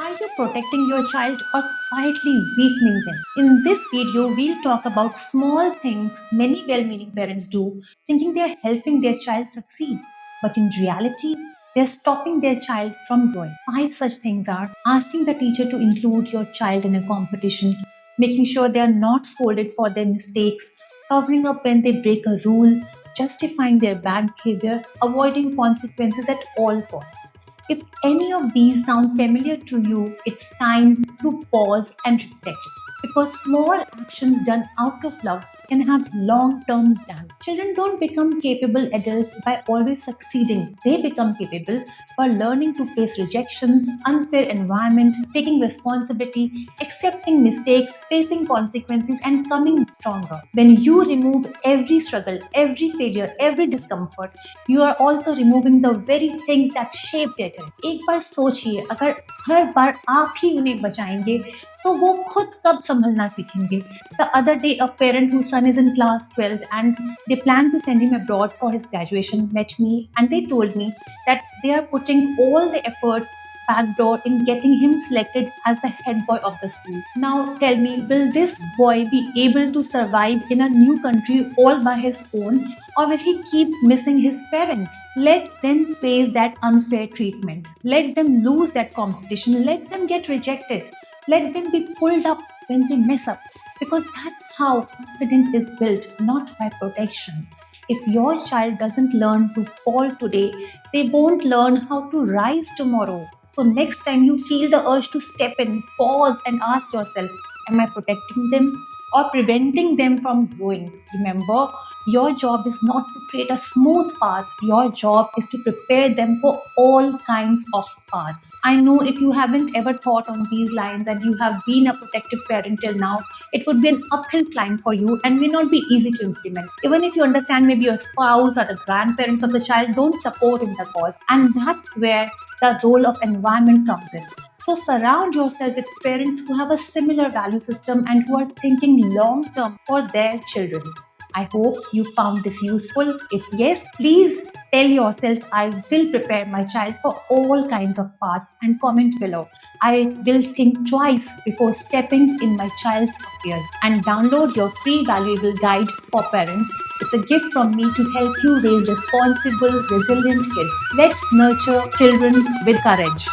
Are you protecting your child or quietly weakening them? In this video, we'll talk about small things many well meaning parents do, thinking they're helping their child succeed. But in reality, they're stopping their child from growing. Five such things are asking the teacher to include your child in a competition, making sure they are not scolded for their mistakes, covering up when they break a rule, justifying their bad behavior, avoiding consequences at all costs. If any of these sound familiar to you, it's time to pause and reflect. Because small actions done out of love can have long term damage. Children don't become capable adults by always succeeding. They become capable by learning to face rejections, unfair environment, taking responsibility, accepting mistakes, facing consequences, and coming stronger. When you remove every struggle, every failure, every discomfort, you are also removing the very things that shape their character. एक बार सोचिए, अगर हर बार आप ही उन्हें बचाएंगे तो वो खुद कब संभलना सीखेंगे. The other day, a parent whose son is in class 12th and they plan to send him abroad for his graduation met me and they told me that they are putting all the efforts backdoor in getting him selected as the head boy of the school. Now tell me, will this boy be able to survive in a new country all by his own, or will he keep missing his parents? Let them face that unfair treatment. Let them lose that competition. Let them get rejected. Let them be pulled up when they mess up. Because that's how confidence is built, not by protection. If your child doesn't learn to fall today, they won't learn how to rise tomorrow. So, next time you feel the urge to step in, pause and ask yourself, am I protecting them or preventing them from growing? Remember, your job is not to create a smooth path, your job is to prepare them for all kinds of paths. I know if you haven't ever thought on these lines and you have been a protective parent till now, it would be an uphill climb for you and may not be easy to implement. Even if you understand maybe your spouse or the grandparents of the child don't support in the cause, and that's where the role of environment comes in. So surround yourself with parents who have a similar value system and who are thinking long term for their children. I hope you found this useful. If yes, please tell yourself I will prepare my child for all kinds of paths and comment below. I will think twice before stepping in my child's affairs and download your free valuable guide for parents. It's a gift from me to help you raise responsible, resilient kids. Let's nurture children with courage.